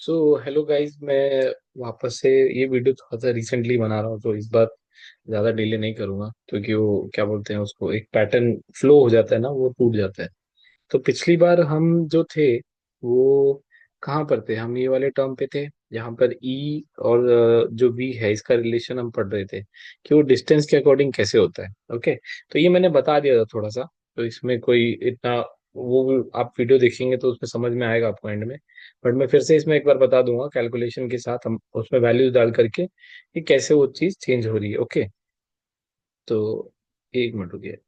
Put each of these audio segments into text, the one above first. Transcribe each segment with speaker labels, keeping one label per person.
Speaker 1: So hello guys, मैं वापस से ये वीडियो थोड़ा सा रिसेंटली बना रहा हूँ, तो इस बार ज़्यादा डिले नहीं करूँगा क्योंकि वो क्या बोलते हैं उसको, एक पैटर्न फ्लो हो जाता है ना, वो टूट जाता है। तो पिछली बार हम जो थे वो कहाँ पर थे? हम ये वाले टर्म पे थे जहाँ पर ई और जो वी है इसका रिलेशन हम पढ़ रहे थे कि वो डिस्टेंस के अकॉर्डिंग कैसे होता है। ओके, तो ये मैंने बता दिया था थोड़ा सा, तो इसमें कोई इतना वो आप वीडियो देखेंगे तो उसमें समझ में आएगा आपको एंड में। बट मैं फिर से इसमें एक बार बता दूंगा कैलकुलेशन के साथ, हम उसमें वैल्यूज डाल करके कि कैसे वो चीज़ चेंज हो रही है। ओके, तो एक मिनट रुकिए।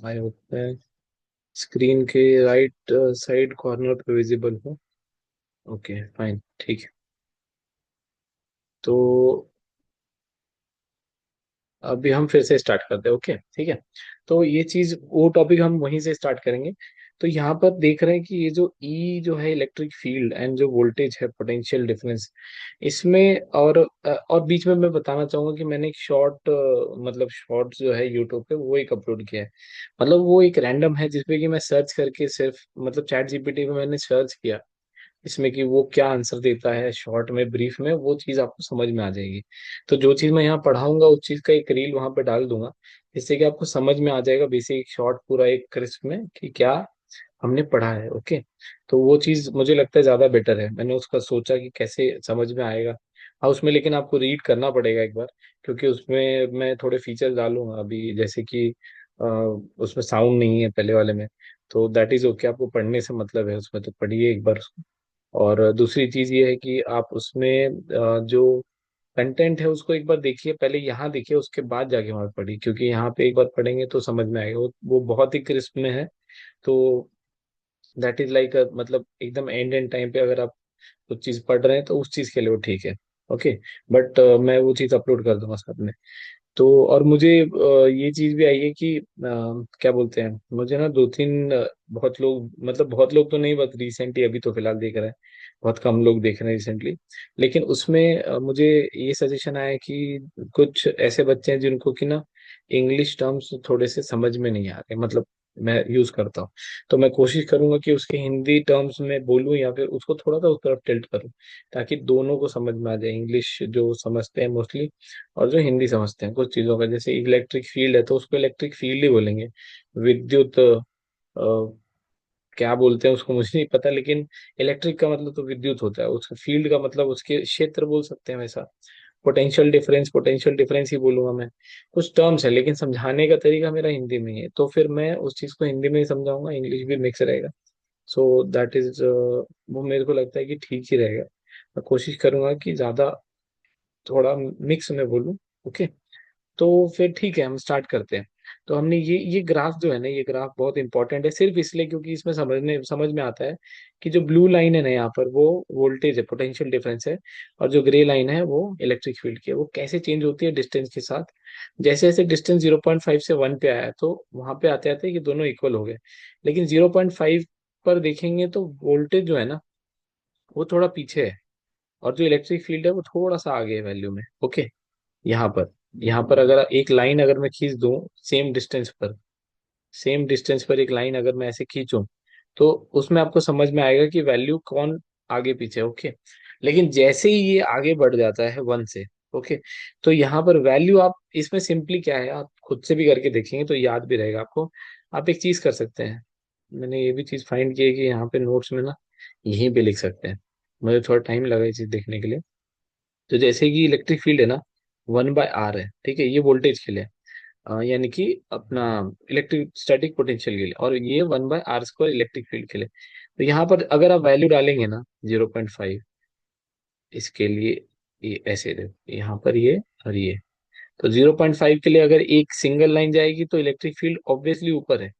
Speaker 1: आई होप स्क्रीन के राइट साइड कॉर्नर पे विजिबल हो। ओके फाइन, ठीक है। तो अभी हम फिर से स्टार्ट करते हैं। ओके ठीक है, तो ये चीज वो टॉपिक हम वहीं से स्टार्ट करेंगे। तो यहाँ पर देख रहे हैं कि ये जो ई जो है इलेक्ट्रिक फील्ड एंड जो वोल्टेज है पोटेंशियल डिफरेंस इसमें, और बीच में मैं बताना चाहूंगा कि मैंने एक शॉर्ट मतलब शॉर्ट जो है यूट्यूब पे वो एक अपलोड किया है। मतलब वो एक रैंडम है जिसपे कि मैं सर्च करके सिर्फ मतलब चैट जीपीटी पे मैंने सर्च किया इसमें कि वो क्या आंसर देता है शॉर्ट में, ब्रीफ में, वो चीज आपको समझ में आ जाएगी। तो जो चीज मैं यहाँ पढ़ाऊंगा उस चीज का एक रील वहां पे डाल दूंगा, जिससे कि आपको समझ में आ जाएगा बेसिक शॉर्ट पूरा एक क्रिस्प में कि क्या हमने पढ़ा है। ओके, तो वो चीज मुझे लगता है ज्यादा बेटर है। मैंने उसका सोचा कि कैसे समझ में आएगा। हाँ, उसमें लेकिन आपको रीड करना पड़ेगा एक बार, क्योंकि उसमें मैं थोड़े फीचर डालूंगा अभी, जैसे कि उसमें साउंड नहीं है पहले वाले में। तो दैट इज ओके, आपको पढ़ने से मतलब है उसमें, तो पढ़िए एक बार। और दूसरी चीज ये है कि आप उसमें जो कंटेंट है उसको एक बार देखिए, पहले यहाँ देखिए उसके बाद जाके वहां पढ़िए, क्योंकि यहाँ पे एक बार पढ़ेंगे तो समझ में आएगा। वो बहुत ही क्रिस्प में है। तो दैट इज लाइक मतलब एकदम एंड एंड टाइम पे अगर आप कुछ चीज पढ़ रहे हैं तो उस चीज के लिए वो ठीक है। ओके, बट मैं वो चीज अपलोड कर दूंगा साथ में। तो और मुझे ये चीज भी आई है कि क्या बोलते हैं, मुझे ना दो तीन बहुत लोग, मतलब बहुत लोग तो नहीं, बस रिसेंटली अभी तो फिलहाल देख रहे हैं, बहुत कम लोग देख रहे हैं रिसेंटली। लेकिन उसमें मुझे ये सजेशन आया कि कुछ ऐसे बच्चे हैं जिनको कि ना इंग्लिश टर्म्स थोड़े से समझ में नहीं आ रहे, मतलब मैं यूज करता हूँ। तो मैं कोशिश करूंगा कि उसके हिंदी टर्म्स में बोलूं या फिर उसको थोड़ा सा उस तरफ टिल्ट करूं, ताकि दोनों को समझ में आ जाए, इंग्लिश जो समझते हैं मोस्टली और जो हिंदी समझते हैं कुछ चीजों का। जैसे इलेक्ट्रिक फील्ड है तो उसको इलेक्ट्रिक फील्ड ही बोलेंगे। विद्युत क्या बोलते हैं उसको मुझे नहीं पता, लेकिन इलेक्ट्रिक का मतलब तो विद्युत होता है, उसका फील्ड का मतलब उसके क्षेत्र बोल सकते हैं वैसा। पोटेंशियल डिफरेंस ही बोलूंगा मैं। कुछ टर्म्स है लेकिन समझाने का तरीका मेरा हिंदी में ही है, तो फिर मैं उस चीज को हिंदी में ही समझाऊंगा, इंग्लिश भी मिक्स रहेगा। सो दैट इज वो मेरे को लगता है कि ठीक ही रहेगा। मैं कोशिश करूंगा कि ज्यादा थोड़ा मिक्स में बोलूं। ओके, तो फिर ठीक है, हम स्टार्ट करते हैं। तो हमने ये ग्राफ जो है ना, ये ग्राफ बहुत इंपॉर्टेंट है सिर्फ इसलिए क्योंकि इसमें समझ में आता है कि जो ब्लू लाइन है ना यहाँ पर वो वोल्टेज है, पोटेंशियल डिफरेंस है। और जो ग्रे लाइन है वो इलेक्ट्रिक फील्ड की है, वो कैसे चेंज होती है डिस्टेंस के साथ। जैसे जैसे डिस्टेंस 0.5 से 1 पे आया तो वहां पे आते आते कि दोनों इक्वल हो गए। लेकिन 0.5 पर देखेंगे तो वोल्टेज जो है ना वो थोड़ा पीछे है, और जो इलेक्ट्रिक फील्ड है वो थोड़ा सा आगे है वैल्यू में। ओके, यहाँ पर अगर एक लाइन अगर मैं खींच दूं सेम डिस्टेंस पर, सेम डिस्टेंस पर एक लाइन अगर मैं ऐसे खींचूं तो उसमें आपको समझ में आएगा कि वैल्यू कौन आगे पीछे है। ओके, लेकिन जैसे ही ये आगे बढ़ जाता है 1 से, ओके, तो यहाँ पर वैल्यू आप इसमें सिंपली क्या है, आप खुद से भी करके देखेंगे तो याद भी रहेगा आपको। आप एक चीज कर सकते हैं, मैंने ये भी चीज फाइंड की है कि यहाँ पे नोट्स में ना यहीं पे लिख सकते हैं। मुझे थोड़ा टाइम लगा ये चीज देखने के लिए। तो जैसे कि इलेक्ट्रिक फील्ड है ना 1/r है, ठीक है, ये वोल्टेज के लिए यानी कि अपना इलेक्ट्रिक स्टैटिक पोटेंशियल के लिए, और ये 1/r² इलेक्ट्रिक फील्ड के लिए। तो यहाँ पर अगर आप वैल्यू डालेंगे ना 0.5 इसके लिए, ये ऐसे देखो यहाँ पर ये और ये, तो 0.5 के लिए अगर एक सिंगल लाइन जाएगी तो इलेक्ट्रिक फील्ड ऑब्वियसली ऊपर है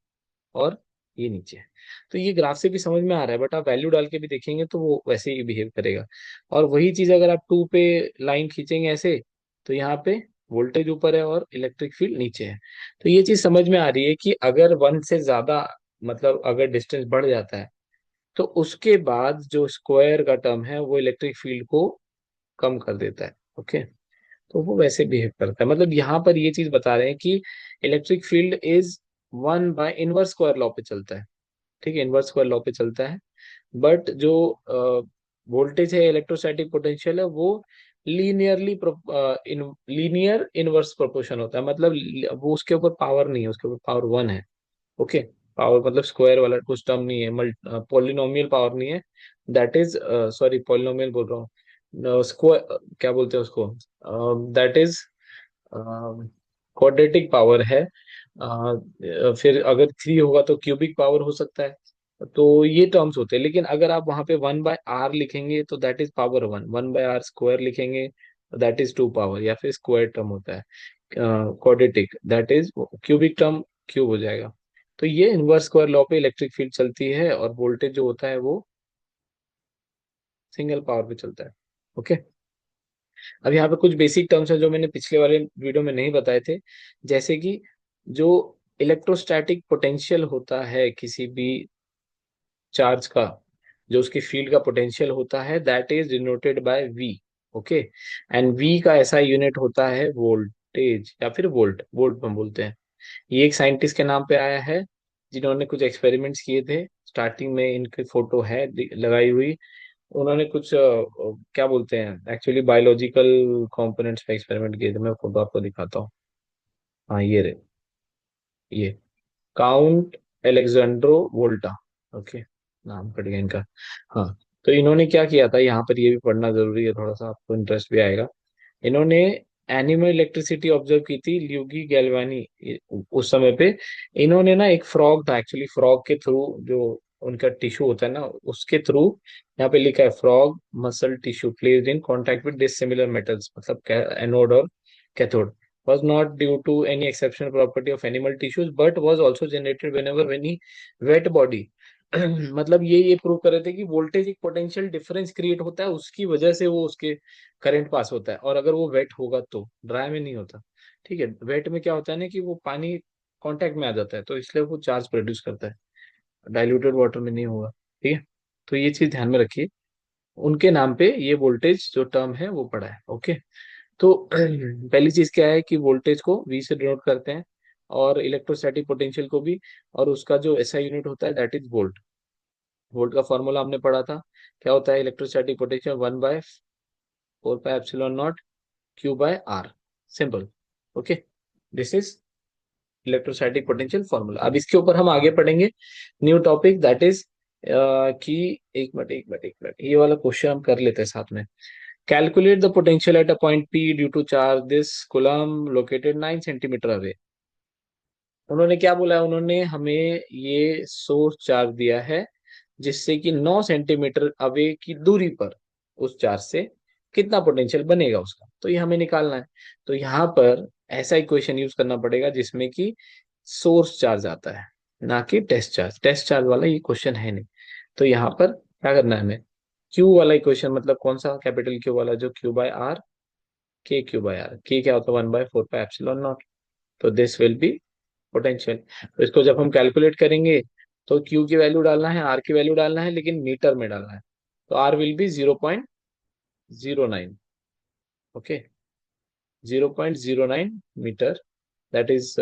Speaker 1: और ये नीचे है। तो ये ग्राफ से भी समझ में आ रहा है, बट आप वैल्यू डाल के भी देखेंगे तो वो वैसे ही बिहेव करेगा। और वही चीज अगर आप 2 पे लाइन खींचेंगे ऐसे, तो यहाँ पे वोल्टेज ऊपर है और इलेक्ट्रिक फील्ड नीचे है। तो ये चीज समझ में आ रही है कि अगर 1 से ज्यादा, मतलब अगर डिस्टेंस बढ़ जाता है तो उसके बाद जो स्क्वायर का टर्म है वो इलेक्ट्रिक फील्ड को कम कर देता है। ओके, तो वो वैसे बिहेव करता है। मतलब यहाँ पर ये चीज बता रहे हैं कि electric field is one by inverse square law पे चलता है। ठीक है, इनवर्स स्क्वायर लॉ पे चलता है। बट जो वोल्टेज है, इलेक्ट्रोस्टैटिक पोटेंशियल है, वो लीनियरली लीनियर इनवर्स प्रोपोर्शन होता है। मतलब वो उसके ऊपर पावर नहीं है, उसके ऊपर पावर वन है। ओके, पावर मतलब स्क्वायर वाला कुछ टर्म नहीं है, पॉलिनोमियल पावर नहीं है। दैट इज, सॉरी पॉलिनोमियल बोल रहा हूँ, स्क्वायर क्या बोलते हैं उसको, दैट इज क्वाड्रेटिक पावर है। फिर अगर थ्री होगा तो क्यूबिक पावर हो सकता है। तो ये टर्म्स होते हैं। लेकिन अगर आप वहां पे वन बाय आर लिखेंगे तो that is power one, one by R square लिखेंगे दैट इज टू पावर, या फिर स्क्वायर टर्म होता है quadratic, that is cubic term, cube हो जाएगा। तो ये इनवर्स स्क्वायर लॉ पे इलेक्ट्रिक फील्ड चलती है, और वोल्टेज जो होता है वो सिंगल पावर पे चलता है। ओके, अब यहाँ पे कुछ बेसिक टर्म्स है जो मैंने पिछले वाले वीडियो में नहीं बताए थे। जैसे कि जो इलेक्ट्रोस्टैटिक पोटेंशियल होता है किसी भी चार्ज का, जो उसकी फील्ड का पोटेंशियल होता है, that is denoted by V. Okay, and V का ऐसा यूनिट होता है वोल्टेज या फिर वोल्ट, वोल्ट हम बोलते हैं। ये एक साइंटिस्ट के नाम पे आया है जिन्होंने कुछ एक्सपेरिमेंट्स किए थे। स्टार्टिंग में इनकी फोटो है लगाई हुई। उन्होंने कुछ क्या बोलते हैं, एक्चुअली बायोलॉजिकल कंपोनेंट्स पे एक्सपेरिमेंट किए थे। मैं फोटो आपको दिखाता हूँ। हाँ ये रहे, ये काउंट एलेक्जेंड्रो वोल्टा। ओके, नाम कट गया इनका। हाँ, तो इन्होंने क्या किया था, यहाँ पर ये भी पढ़ना जरूरी है, थोड़ा सा आपको इंटरेस्ट भी आएगा। इन्होंने एनिमल इलेक्ट्रिसिटी ऑब्जर्व की थी, ल्यूगी गैल्वानी उस समय पे। इन्होंने ना, एक फ्रॉग था एक्चुअली, फ्रॉग के थ्रू जो उनका टिश्यू होता है ना, उसके थ्रू, यहाँ पे लिखा है frog muscle tissue placed in contact with dissimilar metals, मतलब एनोड और cathode, was not due to any exceptional property of animal tissues but was also generated whenever any wet body मतलब ये प्रूव कर रहे थे कि वोल्टेज एक potential difference create होता है, उसकी वजह से वो उसके करंट पास होता है। और अगर वो वेट होगा तो, ड्राई में नहीं होता। ठीक है, वेट में क्या होता है ना कि वो पानी कांटेक्ट में आ जाता है, तो इसलिए वो चार्ज प्रोड्यूस करता है, डाइल्यूटेड वाटर में नहीं होगा। ठीक है, तो ये चीज ध्यान में रखिए। उनके नाम पे ये वोल्टेज जो टर्म है वो पड़ा है। ओके, तो पहली चीज क्या है कि वोल्टेज को वी से डिनोट करते हैं, और इलेक्ट्रोस्टैटिक पोटेंशियल को भी। और उसका जो ऐसा यूनिट होता है दैट इज वोल्ट। वोल्ट का फॉर्मूला हमने पढ़ा था, क्या होता है, electrostatic potential one by four pi epsilon naught Q by R, simple. Okay, this is electrostatic potential formula. अब इसके ऊपर हम आगे पढ़ेंगे न्यू टॉपिक, दैट इज कि एक मिनट ये वाला क्वेश्चन हम कर लेते हैं साथ में। Calculate the potential at a point P due to charge this coulomb located 9 centimetre away. उन्होंने क्या बोला है, उन्होंने हमें ये सोर्स चार्ज दिया है जिससे कि 9 सेंटीमीटर अवे की दूरी पर उस चार्ज से कितना पोटेंशियल बनेगा उसका, तो ये हमें निकालना है। तो यहाँ पर ऐसा इक्वेशन यूज करना पड़ेगा जिसमें कि सोर्स चार्ज आता है, ना कि टेस्ट चार्ज। टेस्ट चार्ज वाला ये क्वेश्चन है नहीं। तो यहाँ पर क्या करना है हमें, क्यू वाला इक्वेशन, मतलब कौन सा, कैपिटल क्यू वाला, जो क्यू बाय आर, के क्यू बाय आर, के क्या होता है, one by four pi epsilon not. तो दिस विल बी पोटेंशियल। तो इसको जब हम कैलकुलेट करेंगे तो क्यू की वैल्यू डालना है, आर की वैल्यू डालना है, लेकिन मीटर में डालना है। तो R will be 0.09। Okay, 0.09 meter, that is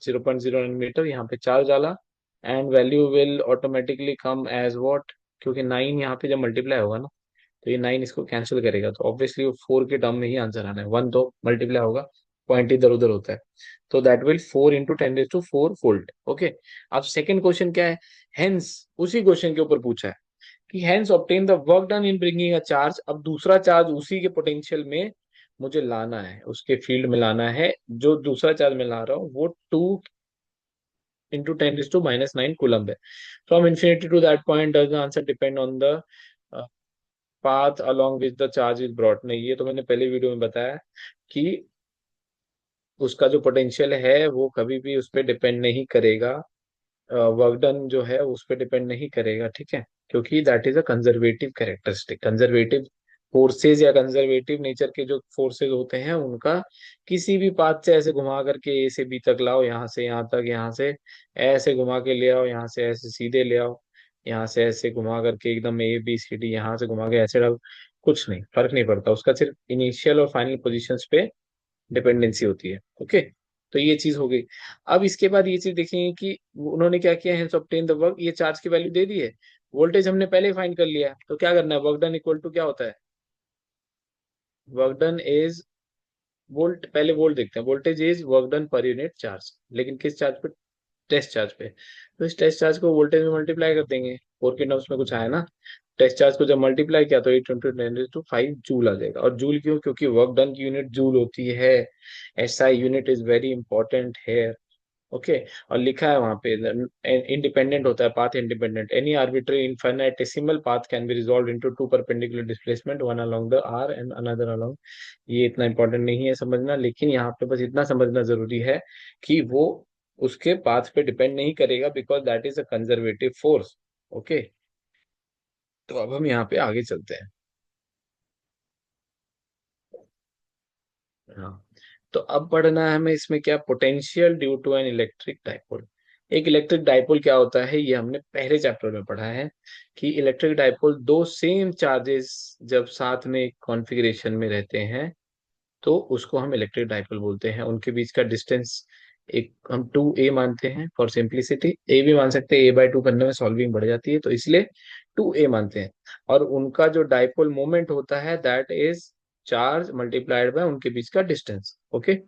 Speaker 1: 0.09 meter. यहाँ पे चार्ज डाला, and value will automatically come as what, क्योंकि 9 यहाँ पे जब मल्टीप्लाई होगा ना, तो ये 9 इसको कैंसिल करेगा, तो ऑब्वियसली वो 4 के टर्म में ही आंसर आना है। 1 तो मल्टीप्लाई होगा, पॉइंट इधर उधर होता है, तो दैट विल 4 × 10⁻⁴ फोल्ड। ओके, अब सेकंड क्वेश्चन क्या है, हेंस उसी क्वेश्चन के ऊपर पूछा है कि hence obtain the work done in bringing a charge. अब दूसरा चार्ज उसी के पोटेंशियल में मुझे लाना है, उसके फील्ड में लाना है। जो दूसरा चार्ज मैं ला रहा हूँ वो 2 × 10⁻⁹ कूलम्ब है। From infinity to that point does the answer depend on the path along which the charge is brought. नहीं, ये तो मैंने पहले वीडियो में बताया कि उसका जो पोटेंशियल है वो कभी भी उस पर डिपेंड नहीं करेगा, वर्क डन जो है उस पर डिपेंड नहीं करेगा। ठीक है, क्योंकि that is a conservative characteristic. Conservative forces या कंजर्वेटिव नेचर के जो फोर्सेज होते हैं उनका किसी भी पाथ से ऐसे घुमा करके ए से बी तक लाओ, यहाँ से यहाँ तक, यहाँ से ऐसे घुमा के ले आओ, यहाँ से ऐसे सीधे ले आओ, यहाँ से ऐसे घुमा करके एकदम ABCD, यहाँ से घुमा के ऐसे डाल, कुछ नहीं, फर्क नहीं पड़ता उसका, सिर्फ इनिशियल और फाइनल पोजीशंस पे डिपेंडेंसी होती है। ओके, तो ये चीज हो गई। अब इसके बाद ये चीज देखेंगे कि उन्होंने क्या किया, हेंस ऑब्टेन द वर्क, ये चार्ज की वैल्यू दे दी है, वोल्टेज हमने पहले ही फाइंड कर लिया है, तो क्या करना है, वर्क डन इक्वल टू क्या होता है, वर्क डन इज वोल्ट, पहले वोल्ट देखते हैं, voltage is work done per unit charge, लेकिन किस चार्ज पे, टेस्ट चार्ज पे। तो इस टेस्ट चार्ज को वोल्टेज में मल्टीप्लाई कर देंगे, फोर के टर्म्स में कुछ आया ना, टेस्ट चार्ज को जब मल्टीप्लाई किया तो 8 × 10⁵ जूल आ जाएगा। और जूल क्यों, क्योंकि वर्क डन की यूनिट जूल होती है, SI unit is very important है। ओके, और लिखा है वहां पे इंडिपेंडेंट होता है, path independent, any arbitrary infinitesimal path can be resolve into two perpendicular displacement, one along the R and another along, ये इतना इंपॉर्टेंट नहीं है समझना, लेकिन यहाँ पे बस इतना समझना जरूरी है कि वो उसके पाथ पे डिपेंड नहीं करेगा, because that is a conservative force. Okay, तो अब हम यहाँ पे आगे चलते हैं। हाँ, तो अब पढ़ना है हमें इसमें क्या, potential due to an electric dipole. एक इलेक्ट्रिक डाइपोल क्या होता है, ये हमने पहले चैप्टर में पढ़ा है कि इलेक्ट्रिक डाइपोल, दो सेम चार्जेस जब साथ में कॉन्फ़िगरेशन में रहते हैं तो उसको हम इलेक्ट्रिक डाइपोल बोलते हैं। उनके बीच का डिस्टेंस एक हम 2a मानते हैं फॉर सिंप्लिसिटी, ए भी मान सकते हैं, a/2 करने में सॉल्विंग बढ़ जाती है तो इसलिए 2a मानते हैं। और उनका जो डाइपोल मोमेंट होता है that is charge multiplied by उनके बीच का डिस्टेंस। ओके,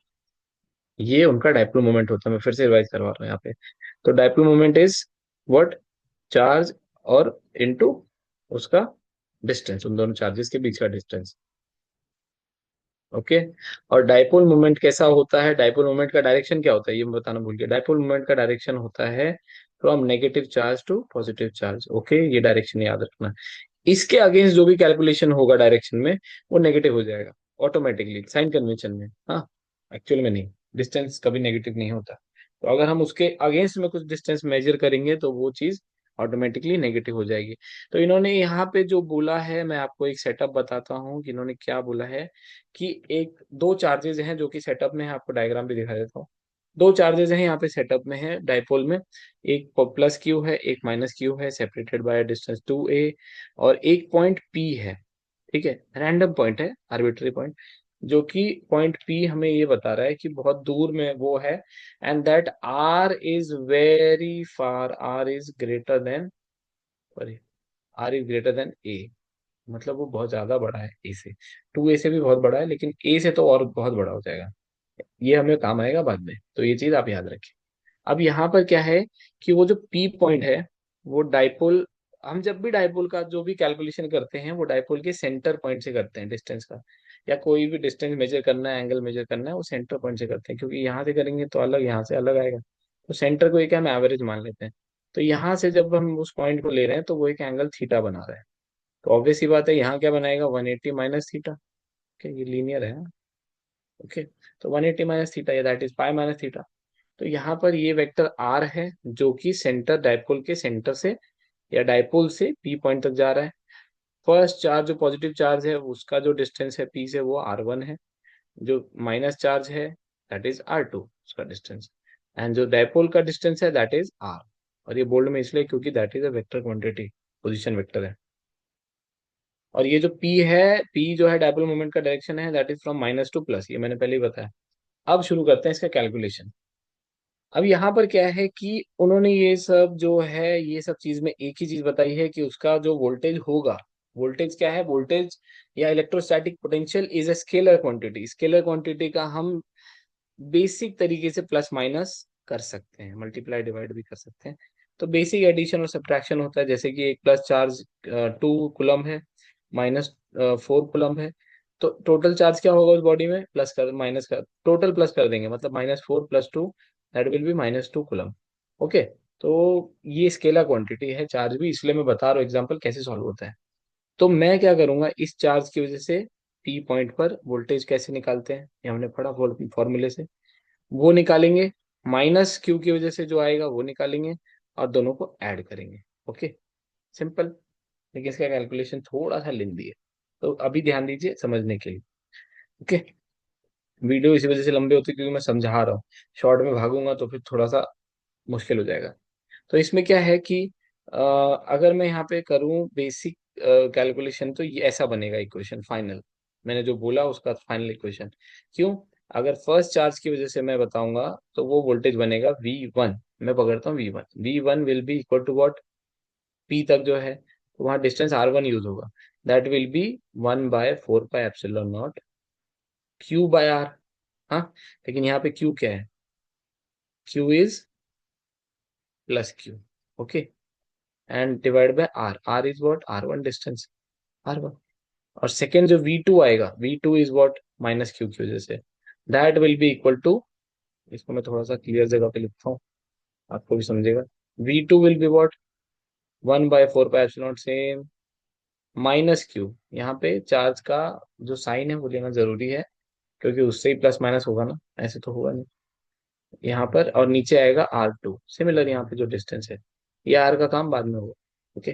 Speaker 1: ये उनका डाइपोल मोमेंट होता है, मैं फिर से रिवाइज करवा रहा हूँ यहाँ पे। तो dipole moment is what, charge और इनटू उसका डिस्टेंस, उन दोनों चार्जेस के बीच का डिस्टेंस। ओके, और डाइपोल मोमेंट कैसा होता है, डाइपोल मोमेंट का डायरेक्शन क्या होता है ये मैं बताना भूल गया, डाइपोल मोमेंट का डायरेक्शन होता है from negative charge to positive charge. Okay, ये डायरेक्शन याद रखना। इसके अगेंस्ट जो भी कैलकुलेशन होगा डायरेक्शन में वो नेगेटिव हो जाएगा ऑटोमेटिकली, साइन कन्वेंशन में। हाँ, एक्चुअल में नहीं, डिस्टेंस कभी नेगेटिव नहीं होता। तो अगर हम उसके अगेंस्ट में कुछ डिस्टेंस मेजर करेंगे तो वो चीज ऑटोमेटिकली नेगेटिव हो जाएगी। तो इन्होंने यहाँ पे जो बोला है, मैं आपको एक सेटअप बताता हूँ कि इन्होंने क्या बोला है, कि एक दो चार्जेस हैं जो कि सेटअप में है, आपको डायग्राम भी दिखा देता हूँ। दो चार्जेस हैं यहाँ पे सेटअप में है डाइपोल में, एक प्लस क्यू है, एक माइनस क्यू है, सेपरेटेड बाय डिस्टेंस 2a, और एक पॉइंट P है। ठीक है, रैंडम पॉइंट है, आर्बिट्री पॉइंट, जो कि पॉइंट P हमें ये बता रहा है कि बहुत दूर में वो है, and that R is very far, R is greater than, sorry, R is greater than A, मतलब वो बहुत ज्यादा बड़ा है ए से, 2a से भी बहुत बड़ा है, लेकिन ए से तो और बहुत बड़ा हो जाएगा। ये हमें काम आएगा बाद में, तो ये चीज आप याद रखें। अब यहाँ पर क्या है कि वो जो पी पॉइंट है, वो डाइपोल, हम जब भी डाइपोल का जो भी कैलकुलेशन करते हैं वो डाइपोल के सेंटर पॉइंट से करते हैं डिस्टेंस का, या कोई भी डिस्टेंस मेजर करना है, एंगल मेजर करना है, वो सेंटर पॉइंट से करते हैं, क्योंकि यहाँ से करेंगे तो अलग, यहाँ से अलग आएगा, तो सेंटर को एक हम एवरेज मान लेते हैं। तो यहाँ से जब हम उस पॉइंट को ले रहे हैं तो वो एक एंगल थीटा बना रहा है, तो ऑब्वियस सी बात है यहाँ क्या बनाएगा, 180 माइनस थीटा। ओके, ये लीनियर है। ओके, तो 180 माइनस थीटा, या that is pi minus theta. तो यहाँ पर ये वेक्टर आर है जो कि सेंटर, डाइपोल के सेंटर से या डाइपोल से पी पॉइंट तक जा रहा है। फर्स्ट चार्ज जो पॉजिटिव चार्ज है उसका जो डिस्टेंस है पी से वो R1 है, जो माइनस चार्ज है दैट इज R2 उसका डिस्टेंस, एंड जो डाइपोल का डिस्टेंस है दैट इज R। और ये बोल्ड में इसलिए क्योंकि that is a vector quantity, position vector है। और ये जो P है, P जो है डाइपोल मोमेंट का डायरेक्शन है that is from minus two plus, ये मैंने पहले ही बताया। अब शुरू करते हैं इसका कैलकुलेशन। अब यहाँ पर क्या है कि उन्होंने ये सब जो है, ये सब चीज में एक ही चीज बताई है कि उसका जो वोल्टेज होगा, वोल्टेज क्या है, वोल्टेज या electrostatic potential is a scalar quantity, scalar quantity का हम बेसिक तरीके से प्लस माइनस कर सकते हैं, मल्टीप्लाई डिवाइड भी कर सकते हैं। तो बेसिक एडिशन और सब्ट्रैक्शन होता है, जैसे कि एक प्लस चार्ज 2 कूलम है, माइनस 4 कूलम है, तो टोटल चार्ज क्या होगा उस बॉडी में, प्लस कर माइनस कर, टोटल प्लस कर देंगे, मतलब -4 + 2 that will B -2 coulomb. Okay, तो ये स्केलर क्वांटिटी है चार्ज भी, इसलिए मैं बता रहा हूँ एग्जाम्पल कैसे सॉल्व होता है। तो मैं क्या करूंगा, इस चार्ज की वजह से पी पॉइंट पर वोल्टेज कैसे निकालते हैं, ये हमने पढ़ा फॉर्मूले से, वो निकालेंगे, माइनस क्यू की वजह से जो आएगा वो निकालेंगे, और दोनों को ऐड करेंगे। Okay, simple. लेकिन इसका कैलकुलेशन थोड़ा सा लेंदी है, तो अभी ध्यान दीजिए समझने के लिए। ओके, वीडियो इसी वजह से लंबे होते हैं क्योंकि मैं समझा रहा हूँ, शॉर्ट में भागूंगा तो फिर थोड़ा सा मुश्किल हो जाएगा। तो इसमें क्या है कि अगर मैं यहाँ पे करूँ बेसिक कैलकुलेशन तो ये ऐसा बनेगा इक्वेशन फाइनल। मैंने जो बोला उसका फाइनल इक्वेशन। क्यों? अगर फर्स्ट चार्ज की वजह से मैं बताऊंगा तो वो वोल्टेज बनेगा V1। मैं पकड़ता हूँ V1, V1 will be equal to what, P तक जो है तो वहाँ डिस्टेंस R1 यूज होगा। That will be 1/4 pi epsilon naught Q/R। हाँ, लेकिन यहाँ पे Q क्या है? Q is +Q। Okay, and divide by R। R is what? R1 distance, R1। और सेकेंड जो V2 आएगा, V2 इज व्हाट? -Q की वजह से। That will be equal to, इसको मैं थोड़ा सा क्लियर जगह पे लिखता हूँ, आपको भी समझेगा। V2 will be what? 1/4 pi epsilon same -Q। यहाँ पे चार्ज का जो साइन है वो लेना जरूरी है, क्योंकि उससे ही प्लस माइनस होगा ना, ऐसे तो होगा नहीं यहाँ पर। और नीचे आएगा R2 सिमिलर, यहाँ पे जो डिस्टेंस है, ये R का काम बाद में होगा। ओके,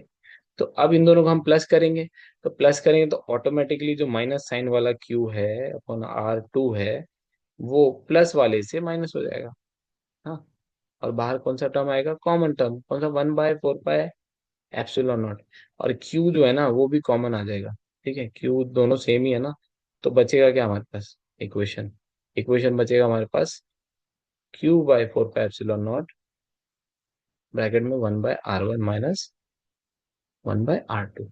Speaker 1: तो अब इन दोनों को हम प्लस करेंगे। तो प्लस करेंगे तो ऑटोमेटिकली जो माइनस साइन वाला Q है अपॉन R2 है, वो प्लस वाले से माइनस हो जाएगा। हाँ, और बाहर कौन सा टर्म आएगा? Common term. कौन सा? 1/4 पाई एप्सिलॉन नॉट। और Q जो है ना वो भी कॉमन आ जाएगा। ठीक है, Q दोनों सेम ही है ना। तो बचेगा क्या हमारे पास? इक्वेशन। इक्वेशन बचेगा हमारे पास Q/4 pi epsilon not bracket में 1/R1 माइनस 1/R2।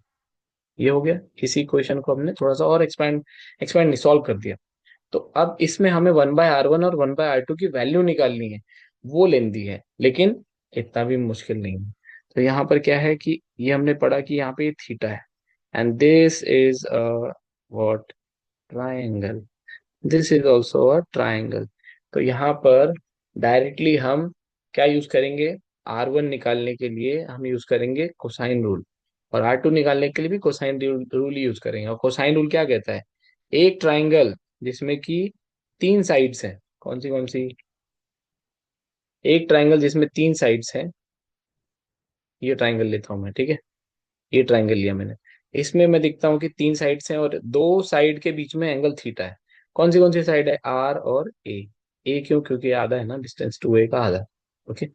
Speaker 1: ये हो गया। इसी क्वेश्चन को हमने थोड़ा सा और एक्सपैंड नहीं, सॉल्व कर दिया। तो अब इसमें हमें 1/R1 और 1/R2 की वैल्यू निकालनी है। वो लेंदी है, लेकिन इतना भी मुश्किल नहीं है। तो यहाँ पर क्या है कि ये हमने पढ़ा कि यहाँ पे थीटा है, and this is what, triangle. This is also a triangle. तो यहाँ पर डायरेक्टली हम क्या यूज करेंगे? R1 निकालने के लिए हम यूज करेंगे कोसाइन रूल, और R2 निकालने के लिए भी कोसाइन रूल यूज करेंगे। और कोसाइन रूल क्या कहता है? एक ट्राइंगल जिसमें कि तीन साइड्स हैं, कौन सी? एक ट्राइंगल जिसमें तीन साइड्स हैं, ये ट्राइंगल लेता हूं मैं, ठीक है। ये ट्राइंगल लिया मैंने, इसमें मैं दिखता हूँ कि तीन साइड्स हैं और दो साइड के बीच में एंगल थीटा है। कौन सी साइड है? R और A। ए क्यों? क्योंकि ये आधा है ना, डिस्टेंस 2A का आधा। ओके,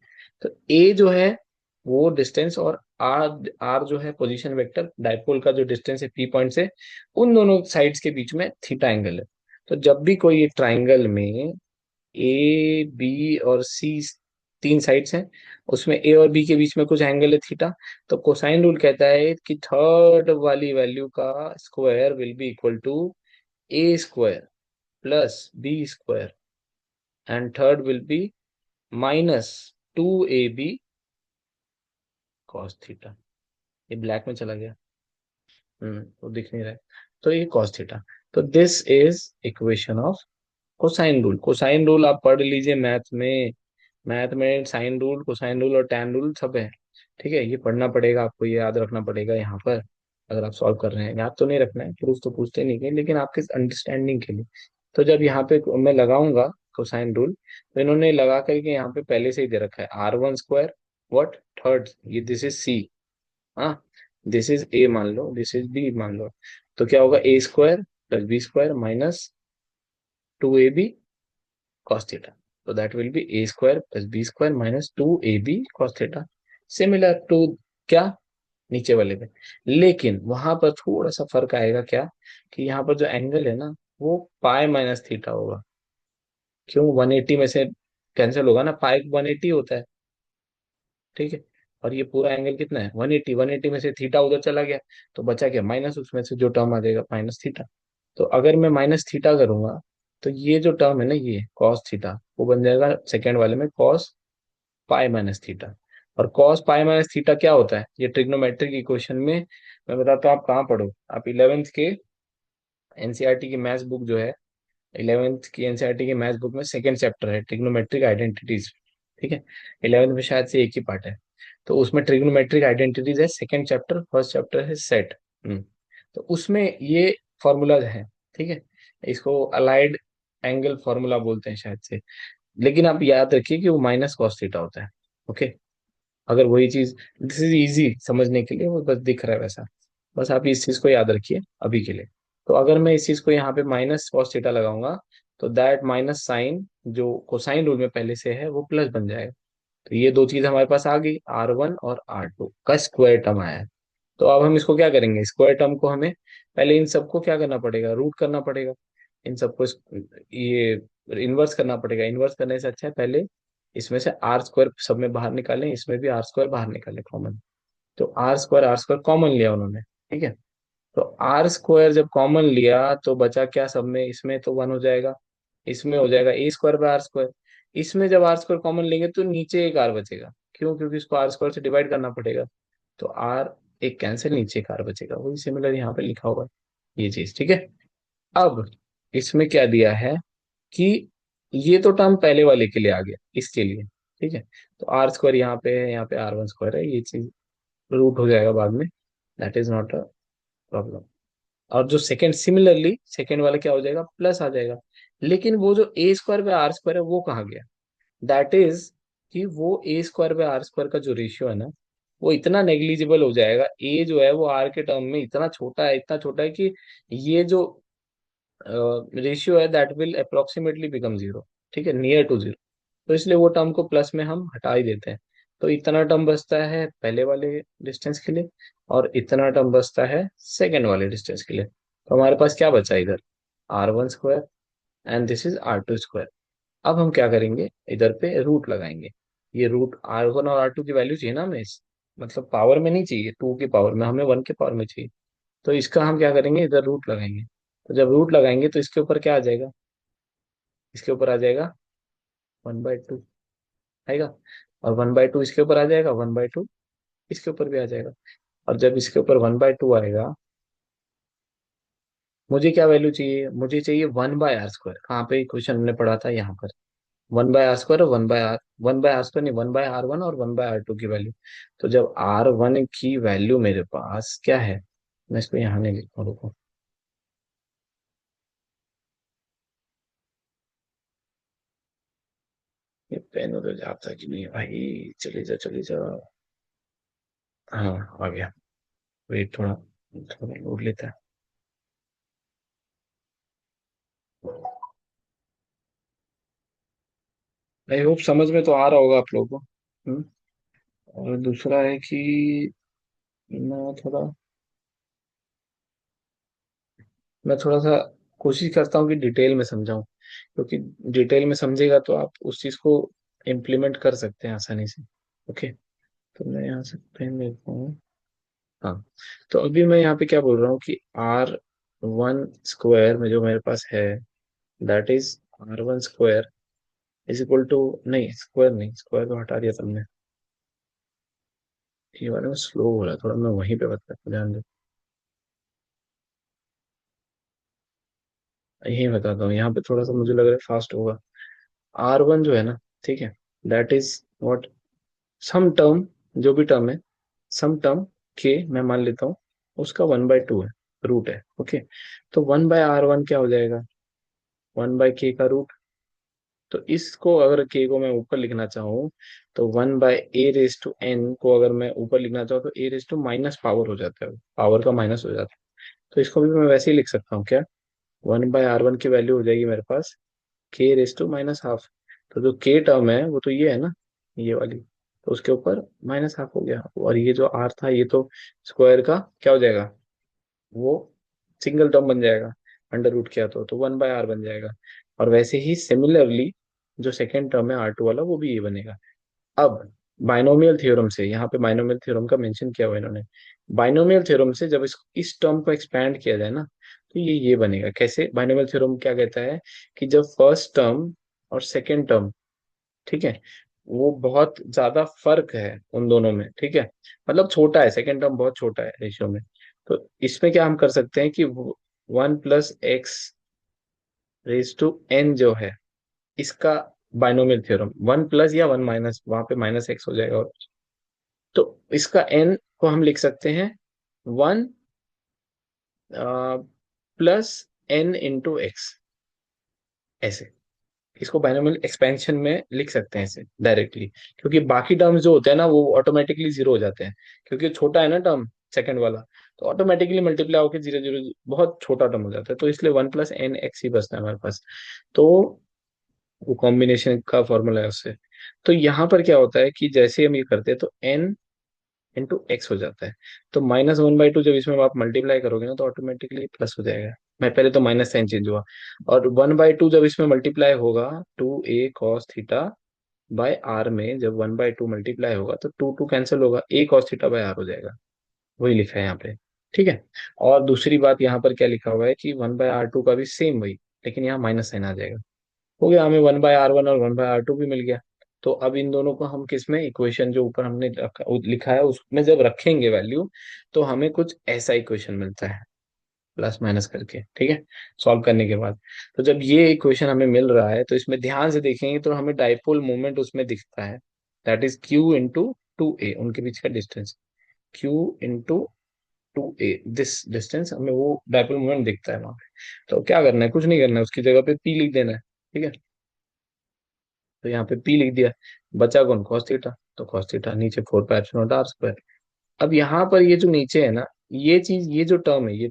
Speaker 1: तो A जो है वो डिस्टेंस, और R जो है पोजीशन वेक्टर डायपोल का जो डिस्टेंस है P पॉइंट से, उन दोनों साइड्स के बीच में थीटा एंगल है। तो जब भी कोई एक ट्राइंगल में A B और C तीन साइड्स हैं, उसमें ए और बी के बीच में कुछ एंगल है थीटा, तो कोसाइन रूल कहता है कि थर्ड वाली वैल्यू का square will be equal to A² +B² and third will be -2AB cos theta. ये ब्लैक में चला गया, तो दिख नहीं रहा है। तो ये cos थीटा। तो this is equation of cosine rule. Cosine rule आप पढ़ लीजिए मैथ में। मैथ में साइन रूल, कोसाइन रूल और टैन रूल सब है। ठीक है, ये पढ़ना पड़ेगा आपको, ये याद रखना पड़ेगा यहाँ पर। अगर आप सॉल्व कर रहे हैं, याद तो नहीं रखना है, प्रूफ तो पूछते नहीं है, लेकिन आपके अंडरस्टैंडिंग के लिए। तो जब यहाँ पे मैं लगाऊंगा कोसाइन रूल, तो इन्होंने लगा करके यहाँ पे पहले से ही दे रखा है R1² व्हाट, थर्ड, ये दिस इज C। हाँ, दिस इज A मान लो, दिस इज B मान लो। तो क्या होगा? A² + B² -2AB cos theta. So that will be A² + B² -2AB cos theta, similar to क्या, नीचे वाले में। लेकिन वहां पर थोड़ा सा फर्क आएगा, क्या कि यहाँ पर जो एंगल है ना वो पाई माइनस थीटा होगा। क्यों? 180 में से कैंसिल होगा ना, पाई 180 होता है, ठीक है। और ये पूरा एंगल कितना है? 180। 180 में से थीटा उधर चला गया, तो बचा क्या? माइनस, उसमें से जो टर्म आ जाएगा माइनस थीटा। तो अगर मैं माइनस थीटा करूंगा, तो ये जो टर्म है ना, ये कॉस थीटा, वो बन जाएगा सेकेंड वाले में कॉस पाई माइनस थीटा। और कॉस पाई माइनस थीटा क्या होता है? ये ट्रिग्नोमेट्रिक इक्वेशन में मैं बताता हूँ, आप कहाँ पढ़ो। आप 11th के एनसीईआरटी की मैथ्स बुक जो है, 11th की एनसीईआरटी की मैथ्स बुक में सेकंड चैप्टर है ट्रिग्नोमेट्रिक आइडेंटिटीज। ठीक है, 11th में शायद से एक ही पार्ट है। तो उसमें ट्रिग्नोमेट्रिक आइडेंटिटीज है सेकंड चैप्टर, फर्स्ट चैप्टर है सेट। तो उसमें ये फॉर्मूला है, ठीक है। इसको अलाइड एंगल फॉर्मूला बोलते हैं शायद से। लेकिन आप याद रखिए कि वो माइनस कॉस थीटा होता है। ओके, अगर वही चीज, दिस इज इजी समझने के लिए, वो बस दिख रहा है वैसा। बस आप इस चीज को याद रखिए अभी के लिए। तो अगर मैं इस चीज को यहाँ पे माइनस कॉस थीटा लगाऊंगा, तो दैट माइनस साइन जो कोसाइन रूल में पहले से है वो प्लस बन जाएगा। तो ये दो चीज हमारे पास आ गई, R1 और R2 का स्क्वायर टर्म आया है। तो अब हम इसको क्या करेंगे, स्क्वायर टर्म को हमें पहले इन सबको क्या करना पड़ेगा, रूट करना पड़ेगा। इन सबको ये इन्वर्स करना पड़ेगा। इन्वर्स करने से अच्छा है पहले इसमें से आर स्क्वायर सब में बाहर निकालें, इसमें भी आर स्क्वायर बाहर निकालें कॉमन। तो आर स्क्वायर कॉमन लिया उन्होंने, ठीक है। तो आर स्क्वायर जब कॉमन लिया तो बचा क्या सब में, इसमें तो वन हो जाएगा, इसमें हो जाएगा ए स्क्वायर बाय आर स्क्वायर। इसमें जब आर स्क्वायर कॉमन लेंगे तो नीचे एक आर बचेगा, क्यों, क्योंकि इसको आर स्क्वायर से डिवाइड करना पड़ेगा। तो आर एक कैंसिल, नीचे एक आर बचेगा, वही सिमिलर यहाँ पे लिखा हुआ है ये चीज, ठीक है। अब इसमें क्या दिया है कि ये तो टर्म पहले वाले के लिए आ गया, इसके लिए, ठीक है। तो आर स्क्वायर यहाँ पे है, यहाँ पे R1 स्क्वायर है, ये चीज रूट हो जाएगा बाद में, that is not a problem. और जो सेकंड, सिमिलरली सेकंड वाला क्या हो जाएगा, प्लस आ जाएगा। लेकिन वो जो ए स्क्वायर बाय आर स्क्वायर है वो कहाँ गया, दैट इज कि वो ए स्क्वायर बाय आर स्क्वायर का जो रेशियो है ना, वो इतना नेग्लिजिबल हो जाएगा। ए जो है वो आर के टर्म में इतना छोटा है, इतना छोटा है कि ये जो रेशियो है that will approximately become zero, ठीक है, नियर टू जीरो। तो इसलिए वो टर्म को प्लस में हम हटा ही देते हैं। तो इतना टर्म बचता है पहले वाले डिस्टेंस के लिए, और इतना टर्म बचता है सेकेंड वाले डिस्टेंस के लिए। तो हमारे पास क्या बचा इधर, R1 square and this is R2 square. अब हम क्या करेंगे, इधर पे रूट लगाएंगे। ये रूट R1 और R2 की वैल्यू चाहिए ना हमें, मतलब पावर में नहीं चाहिए, टू की पावर में, हमें वन के पावर में चाहिए। तो इसका हम क्या करेंगे, इधर रूट लगाएंगे। तो जब रूट लगाएंगे तो इसके ऊपर क्या आ जाएगा, इसके ऊपर आ जाएगा 1/2 आएगा, और 1/2 इसके ऊपर आ जाएगा, 1/2 इसके ऊपर भी आ जाएगा। और जब इसके ऊपर 1/2 आएगा, मुझे क्या वैल्यू चाहिए, मुझे चाहिए 1/r स्क्वायर। कहाँ पे क्वेश्चन हमने पढ़ा था, यहाँ पर 1/r स्क्वायर और 1/r स्क्वायर नहीं, 1/r1 और 1/r2 की वैल्यू। तो जब R1 की वैल्यू मेरे पास क्या है, मैं इसको यहाँ नहीं लिखता हूँ, रुको। ये पेन उधर जाता कि नहीं भाई, चले जा चले जा। हाँ आ गया, वेट थोड़ा, थोड़ा लोड लेता है। आई होप समझ में तो आ रहा होगा आप लोगों को। हम्म। और दूसरा है कि मैं थोड़ा मैं थोड़ा सा कोशिश करता हूँ कि डिटेल में समझाऊं, क्योंकि डिटेल में समझेगा तो आप उस चीज को इम्प्लीमेंट कर सकते हैं आसानी से। ओके। तो मैं यहाँ से पेन लेता हूँ। हाँ। तो अभी मैं यहाँ पे क्या बोल रहा हूँ कि R1 स्क्वायर में जो मेरे पास है, that is R1 square is equal to, नहीं स्क्वायर नहीं, स्क्वायर तो हटा दिया तुमने। ये वाला में स्लो हो रहा है थोड़ा, मैं वहीं पे बता, ध्यान दो। यही बताता हूँ, यहाँ पे थोड़ा सा मुझे लग रहा है फास्ट होगा। R1 जो है ना, ठीक है, that is what, some term, जो भी टर्म है, सम टर्म के मैं मान लेता हूँ, उसका 1/2 है, रूट है। ओके। तो 1/r1 क्या हो जाएगा, 1/k का रूट। तो इसको अगर के को मैं ऊपर लिखना चाहूँ, तो 1/a⁻n को अगर मैं ऊपर लिखना चाहूँ तो a⁻ माइनस पावर हो जाता है, पावर का माइनस हो जाता है। तो इसको भी मैं वैसे ही लिख सकता हूँ क्या, 1/r1 की वैल्यू हो जाएगी मेरे पास k⁻⁻½ तो जो k टर्म है वो तो ये है ना, ये वाली, तो उसके ऊपर -½ हो गया, और ये जो r था ये तो स्क्वायर का क्या हो जाएगा, वो सिंगल टर्म बन जाएगा, अंडर रूट किया तो 1/r बन जाएगा। और वैसे ही सिमिलरली जो सेकेंड टर्म है R2 वाला, वो भी ये बनेगा। अब बाइनोमियल थ्योरम से, यहाँ पे बाइनोमियल थ्योरम का मेंशन किया हुआ है इन्होंने। बाइनोमियल थ्योरम से जब इस टर्म को एक्सपैंड किया जाए ना, तो ये बनेगा कैसे, बाइनोमियल थ्योरम क्या कहता है कि जब फर्स्ट टर्म और सेकेंड टर्म, ठीक है, वो बहुत ज्यादा फर्क है उन दोनों में, ठीक है, मतलब छोटा है, सेकेंड टर्म बहुत छोटा है रेशियो में। तो इसमें क्या हम कर सकते हैं कि 1 + x⁻n जो है, इसका बाइनोमियल थ्योरम, 1+ या 1- वहां पे -x हो जाएगा, और तो इसका n को हम लिख सकते हैं 1 + n × x, ऐसे इसको बाइनोमियल एक्सपेंशन में लिख सकते हैं ऐसे डायरेक्टली। क्योंकि बाकी टर्म्स जो होते हैं ना वो ऑटोमेटिकली जीरो हो जाते हैं, क्योंकि छोटा है ना टर्म सेकंड वाला, तो ऑटोमेटिकली मल्टीप्लाई होकर 0 0 बहुत छोटा टर्म हो जाता है। तो इसलिए 1 + n x ही बचता है हमारे पास। तो वो कॉम्बिनेशन का फॉर्मूला है उससे। तो यहाँ पर क्या होता है कि जैसे हम ये करते हैं तो n इंटू एक्स हो जाता है। तो -1/2 जब इसमें आप मल्टीप्लाई करोगे ना तो ऑटोमेटिकली प्लस हो जाएगा। मैं पहले तो माइनस साइन चेंज हुआ, और 1/2 जब इसमें मल्टीप्लाई होगा 2a cos theta by are में, जब 1/2 मल्टीप्लाई होगा तो 2 कैंसिल होगा, a cos theta by R हो जाएगा। वही लिखा है यहाँ पे। ठीक है। और दूसरी बात यहाँ पर क्या लिखा हुआ है कि 1/r2 का भी सेम वही, लेकिन यहाँ माइनस साइन आ जाएगा। हो गया, हमें 1/r1 और 1/r2 भी मिल गया। तो अब इन दोनों को हम किस में, इक्वेशन जो ऊपर हमने लिखा है उसमें जब रखेंगे वैल्यू, तो हमें कुछ ऐसा इक्वेशन मिलता है, प्लस माइनस करके। ठीक है, सॉल्व करने के बाद। तो जब ये इक्वेशन हमें मिल रहा है तो इसमें ध्यान से देखेंगे तो हमें डाइपोल मोमेंट उसमें दिखता है, that is Q into 2a, उनके बीच का distance. Q into 2a, this distance, हमें वो डाइपोल मोमेंट दिखता है वहां पे। तो क्या करना है, कुछ नहीं करना है, उसकी जगह पे p लिख देना है। ठीक है, तो यहाँ पे p लिख दिया। बचा कौन, cos थीटा। तो cos थीटा नीचे 4 पाई एप्सिलॉन r स्क्वायर। अब यहाँ पर ये जो नीचे है ना, ये चीज, ये जो टर्म है, ये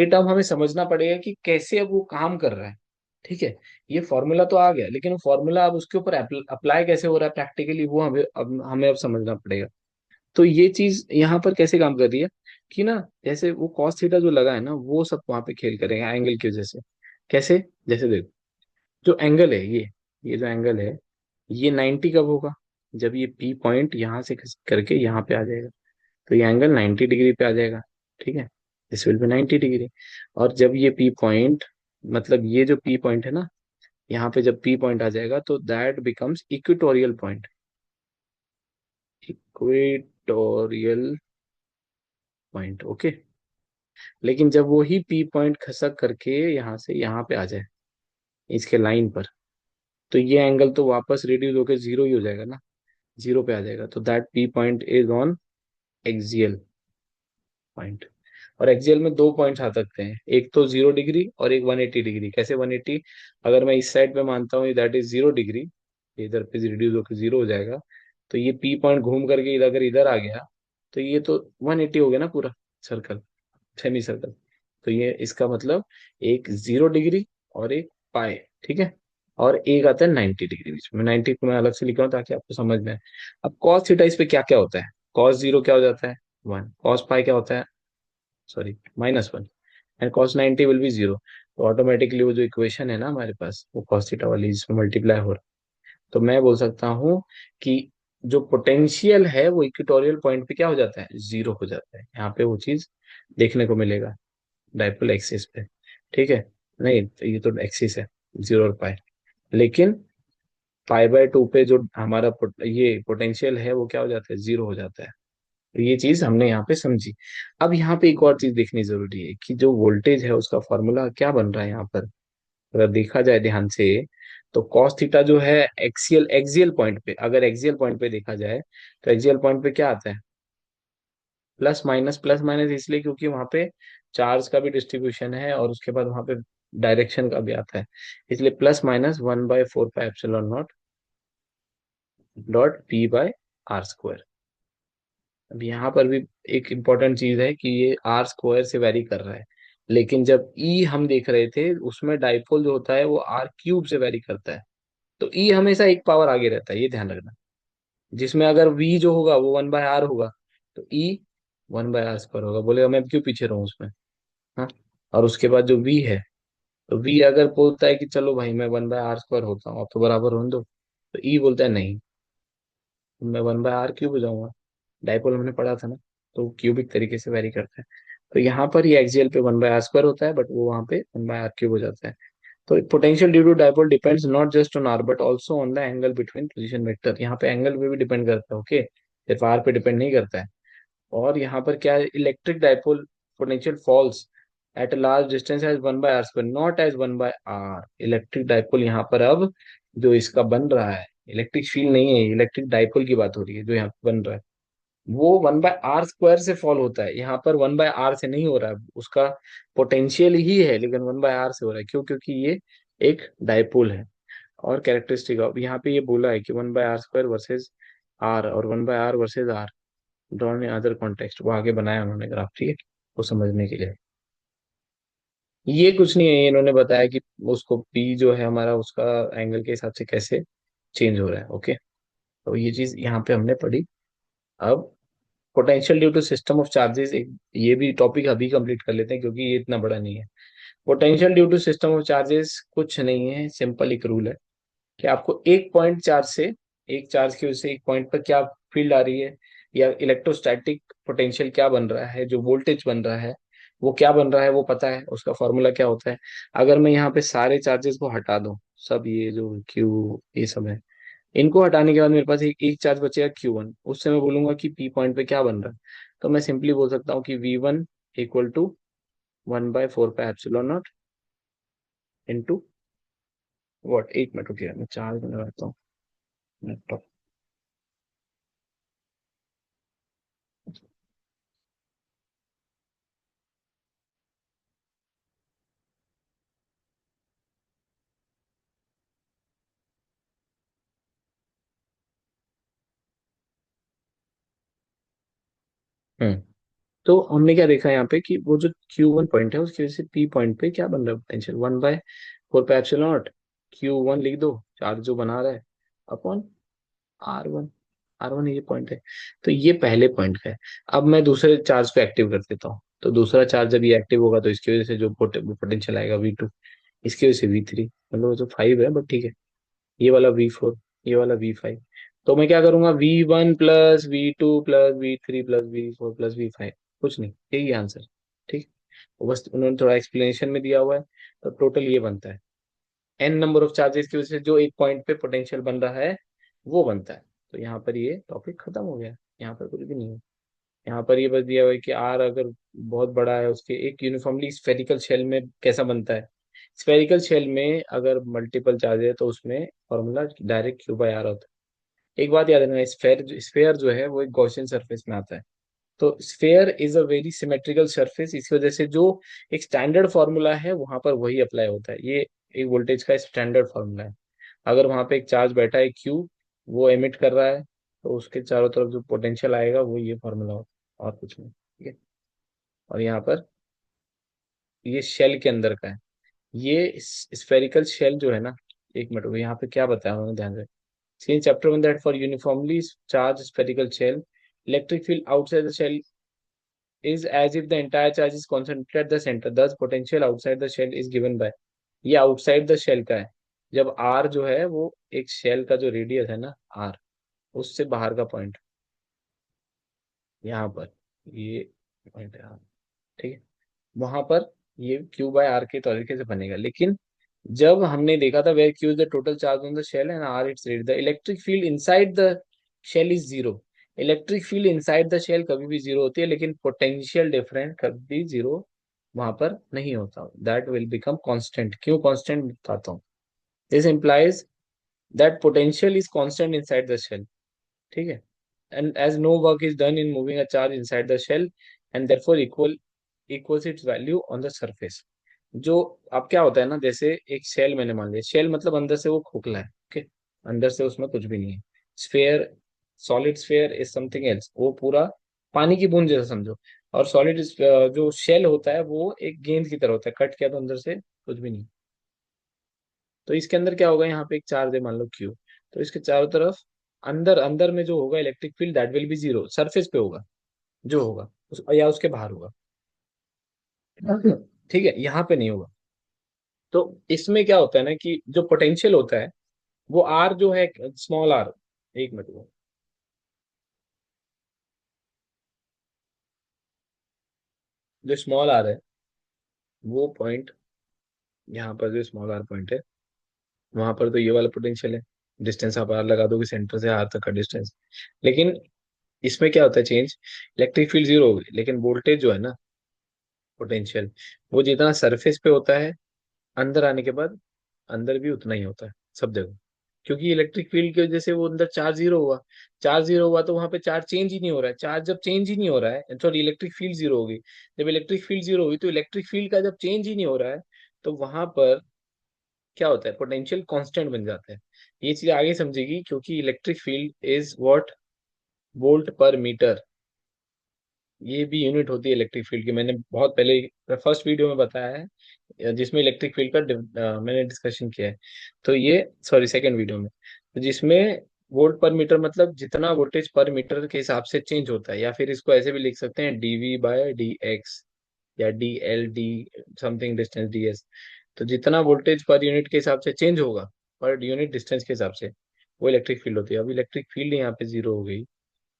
Speaker 1: टर्म हमें समझना पड़ेगा कि कैसे अब वो काम कर रहा है। ठीक है, ये फॉर्मूला तो आ गया, लेकिन वो फॉर्मूला अब उसके ऊपर अप्लाई कैसे हो रहा है प्रैक्टिकली, वो हमें अब समझना पड़ेगा। तो ये चीज यहाँ पर कैसे काम कर रही है कि ना, जैसे वो cos थीटा जो लगा है ना, वो सब वहां पे खेल करेगा एंगल की वजह से। कैसे, जैसे देखो, जो एंगल है ये जो एंगल है, ये 90 कब होगा, जब ये पी पॉइंट यहाँ से करके यहाँ पे आ जाएगा, तो ये एंगल 90 डिग्री पे आ जाएगा। ठीक है, दिस विल बी 90 डिग्री। और जब ये पी पॉइंट, मतलब ये जो पी पॉइंट है ना, यहाँ पे जब पी पॉइंट आ जाएगा तो that becomes equatorial point. Equatorial point, okay. लेकिन जब वो ही पी पॉइंट खसक करके यहाँ से यहाँ पे आ जाए, इसके लाइन पर, तो ये एंगल तो वापस रिड्यूस होकर जीरो ही हो जाएगा ना, जीरो पे आ जाएगा। तो that P point is on axial point. और एक्सियल में दो पॉइंट्स आ सकते हैं, एक तो 0 डिग्री और एक 180 डिग्री। कैसे 180, अगर मैं इस साइड पे मानता हूँ दैट इज 0 डिग्री, इधर पे रिड्यूस होकर जीरो हो जाएगा, तो ये पी पॉइंट घूम करके इधर, अगर इधर आ गया, तो ये तो 180 हो गया ना पूरा सर्कल, सेमी सर्कल। तो ये इसका मतलब एक 0 डिग्री और एक पाए। ठीक है, और एक आता है 90 डिग्री बीच में। 90 को मैं अलग से लिख रहा हूँ ताकि आपको समझ में आए। अब कॉस थीटा इस पे क्या क्या होता है, cos 0 क्या हो जाता है 1, cos पाई क्या होता है, sorry, -1, and cos 90 will be 0। तो ऑटोमेटिकली वो जो इक्वेशन है ना हमारे पास, वो cos थीटा वाली जिसमें मल्टीप्लाई हो रहा है, तो मैं बोल सकता हूँ कि जो पोटेंशियल है वो इक्वेटोरियल पॉइंट पे क्या हो जाता है, जीरो हो जाता है। यहाँ पे वो चीज देखने को मिलेगा डाइपोल एक्सिस पे। ठीक है, नहीं तो ये तो एक्सिस है, 0 और पाई, लेकिन पाई/2 पे जो हमारा ये पोटेंशियल है वो क्या हो जाता है, जीरो हो जाता है। तो ये चीज हमने यहाँ पे समझी। अब यहाँ पे एक और चीज देखनी जरूरी है कि जो वोल्टेज है उसका फॉर्मूला क्या बन रहा है यहाँ पर। अगर देखा जाए ध्यान से, तो कॉस थीटा जो है एक्सियल एक्सियल पॉइंट पे, अगर एक्सियल पॉइंट पे देखा जाए तो एक्सियल पॉइंट पे क्या आता है, प्लस माइनस। प्लस माइनस इसलिए क्योंकि वहां पे चार्ज का भी डिस्ट्रीब्यूशन है और उसके बाद वहां पे डायरेक्शन का भी आता है, इसलिए +/(1/4πε0) डॉट p/r²। अब यहाँ पर भी एक इम्पोर्टेंट चीज है कि ये r² से वेरी कर रहा है, लेकिन जब ई हम देख रहे थे उसमें डाइपोल जो होता है वो r³ से वेरी करता है। तो ई हमेशा एक पावर आगे रहता है, ये ध्यान रखना। जिसमें अगर वी जो होगा वो 1/r होगा, तो ई 1/r² होगा। बोलेगा मैं क्यों पीछे रहूं उसमें। हाँ, और उसके बाद जो वी है, तो वी अगर बोलता है कि चलो भाई मैं 1/r² होता हूँ, आप तो बराबर होने दो, तो ई बोलता है नहीं, मैं 1/r³ हो जाऊंगा। डाइपोल हमने पढ़ा था ना, तो क्यूबिक तरीके से वेरी करता है। तो यहाँ पर ये एक्सियल पे 1/r² होता है, बट वो वहाँ पे 1/r³ हो जाता है। तो potential due to dipole depends not just on R but also on the angle between position vector. यहाँ पे एंगल पे भी डिपेंड करता है, ओके, सिर्फ आर पे डिपेंड नहीं करता है। और यहाँ पर क्या है, electric dipole potential falls at large distance as 1/r², not as 1/r। Electric dipole यहाँ पर अब जो इसका बन रहा है, इलेक्ट्रिक फील्ड नहीं है, इलेक्ट्रिक डाइपोल की बात हो रही है जो यहाँ पे बन रहा है, वो 1/r² से फॉल होता है। यहाँ पर 1/r से नहीं हो रहा है, उसका पोटेंशियल ही है लेकिन 1/r से हो रहा है। क्यों, क्योंकि ये एक डाइपोल है। और कैरेक्टरिस्टिक अब यहाँ पे ये बोला है कि 1/r² वर्सेज आर और 1/r versus are drawn in other context, वो आगे बनाया उन्होंने ग्राफ। ठीक है, वो समझने के लिए ये कुछ नहीं है, ये इन्होंने बताया कि उसको पी जो है हमारा उसका एंगल के हिसाब से कैसे चेंज हो रहा है। ओके, तो ये चीज यहाँ पे हमने पढ़ी। अब potential due to system of charges, एक ये भी टॉपिक अभी कंप्लीट कर लेते हैं क्योंकि ये इतना बड़ा नहीं है। Potential due to system of charges कुछ नहीं है, सिंपल एक रूल है कि आपको एक पॉइंट चार्ज से, एक चार्ज की वजह से एक पॉइंट पर क्या फील्ड आ रही है, या इलेक्ट्रोस्टैटिक पोटेंशियल क्या बन रहा है, जो वोल्टेज बन रहा है वो क्या बन रहा है वो पता है, उसका फॉर्मूला क्या होता है। अगर मैं यहाँ पे सारे चार्जेस को हटा दूं, सब ये जो क्यू ये सब है, इनको हटाने के बाद मेरे पास एक चार्ज बचेगा Q1, उससे मैं बोलूंगा कि P पॉइंट पे क्या बन रहा है। तो मैं सिंपली बोल सकता हूँ कि V1 equal to 1/4 pi epsilon naught into what. एक मिनट रुकिए, मैं चार्ज में लगाता हूँ लैपटॉप। हम्म। तो हमने क्या देखा यहाँ पे कि वो जो Q1 पॉइंट है उसकी वजह से P पॉइंट पे क्या बन रहा है potential, 1/4 pi epsilon not Q1 लिख दो, चार्ज जो बना रहा है, अपॉन R1। R1 ये पॉइंट है। तो ये पहले पॉइंट का है। अब मैं दूसरे चार्ज को एक्टिव कर देता हूँ, तो दूसरा चार्ज जब ये एक्टिव होगा तो इसकी वजह से जो पोटेंशियल आएगा V2, इसकी वजह से V3, मतलब वो जो 5 है, बट ठीक है, ये वाला V4, ये वाला V5। तो मैं क्या करूंगा, V1 plus V2 plus V3 plus V4 plus V5, कुछ नहीं, यही आंसर। ठीक, वो बस उन्होंने थोड़ा एक्सप्लेनेशन में दिया हुआ है। तो टोटल ये बनता है, एन नंबर ऑफ चार्जेस की वजह से जो एक पॉइंट पे पोटेंशियल बन रहा है वो बनता है। तो यहाँ पर ये टॉपिक खत्म हो गया, यहाँ पर कुछ भी नहीं है। यहाँ पर ये बस दिया हुआ है कि आर अगर बहुत बड़ा है, उसके एक यूनिफॉर्मली स्फेरिकल शेल में कैसा बनता है। स्फेरिकल शेल में अगर मल्टीपल चार्ज है तो उसमें फॉर्मूला डायरेक्ट Q/R होता है। एक बात याद रखना, स्फेयर स्फेयर जो है वो एक गॉसियन सरफेस में आता है। तो sphere is a very symmetrical surface, इस वजह से जो एक स्टैंडर्ड फॉर्मूला है वहां पर वही अप्लाई होता है। ये एक वोल्टेज का स्टैंडर्ड फॉर्मूला है। अगर वहां पे एक चार्ज बैठा है Q, वो एमिट कर रहा है, तो उसके चारों तरफ जो पोटेंशियल आएगा वो ये फॉर्मूला होता है और कुछ नहीं। ठीक है, और यहाँ पर ये शेल के अंदर का है, ये स्फेरिकल शेल जो है ना। एक मिनट, यहाँ पे क्या बताया उन्होंने, ध्यान रहे। See in chapter 1 that for uniformly charged spherical shell, electric field outside the shell is as if the entire charge is concentrated at the center. Thus, potential outside the shell is given by, ये outside the shell का है। जब are जो है वो एक shell का जो रेडियस है ना आर, उससे बाहर का पॉइंट, यहाँ पर ये पॉइंट है R, ठीक है, वहां पर ये Q/R के तरीके से बनेगा। लेकिन जब हमने देखा था where Q is the total charge on the shell and R its rate, the electric field inside the shell is zero. Electric field inside the shell कभी भी जीरो होती है, लेकिन पोटेंशियल डिफरेंस कभी भी जीरो वहां पर नहीं होता, दैट विल बिकम कांस्टेंट। क्यों कांस्टेंट बताता हूँ। This implies that potential is constant inside the shell, ठीक है, and as no work is done in moving a charge inside the shell and therefore equals its value on the surface। जो अब क्या होता है ना, जैसे एक शेल मैंने मान लिया, शेल मतलब अंदर से वो खोखला है, ओके, अंदर से उसमें कुछ भी नहीं है। Sphere, solid sphere is something else, वो पूरा पानी की बूंद जैसा समझो। और सॉलिड जो शेल होता है वो एक गेंद की तरह होता है, कट किया तो अंदर से कुछ भी नहीं। तो इसके अंदर क्या होगा, यहाँ पे एक चार्ज है मान लो Q, तो इसके चारों तरफ अंदर अंदर में जो होगा electric field that will B zero, surface पे होगा जो होगा या उसके बाहर होगा। ठीक है, यहाँ पे नहीं होगा। तो इसमें क्या होता है ना कि जो पोटेंशियल होता है वो आर जो है, स्मॉल आर, एक मिनट वो, जो स्मॉल आर है वो पॉइंट, यहाँ पर जो स्मॉल आर पॉइंट है वहां पर तो ये वाला पोटेंशियल है, डिस्टेंस आप आर लगा दोगे सेंटर से आर तक का डिस्टेंस। लेकिन इसमें क्या होता है चेंज, इलेक्ट्रिक फील्ड जीरो होगी लेकिन वोल्टेज जो है ना, पोटेंशियल, वो जितना सरफेस पे होता है अंदर आने के बाद अंदर भी उतना ही होता है सब जगह। क्योंकि इलेक्ट्रिक फील्ड की वजह से वो अंदर चार्ज जीरो हुआ, चार्ज जीरो हुआ तो वहां पे चार्ज चेंज ही नहीं हो रहा है। चार्ज जब चेंज ही नहीं हो रहा है, सॉरी, इलेक्ट्रिक फील्ड जीरो होगी। जब इलेक्ट्रिक फील्ड जीरो हुई तो इलेक्ट्रिक फील्ड का जब चेंज ही नहीं हो रहा है, तो वहां पर क्या होता है, पोटेंशियल कांस्टेंट बन जाता है। ये चीज आगे समझेगी, क्योंकि electric field is what, volt पर मीटर, ये भी यूनिट होती है इलेक्ट्रिक फील्ड की। मैंने बहुत पहले फर्स्ट वीडियो में बताया है जिसमें इलेक्ट्रिक फील्ड का मैंने डिस्कशन किया है। तो ये, सॉरी, सेकंड वीडियो में, तो जिसमें वोल्ट पर मीटर मतलब जितना वोल्टेज पर मीटर के हिसाब से चेंज होता है, या फिर इसको ऐसे भी लिख सकते हैं डीवी बाय डी एक्स, या D L D something distance D S. तो जितना वोल्टेज पर यूनिट के हिसाब से चेंज होगा, पर यूनिट डिस्टेंस के हिसाब से, वो इलेक्ट्रिक फील्ड होती है। अब इलेक्ट्रिक फील्ड यहाँ पे जीरो हो गई,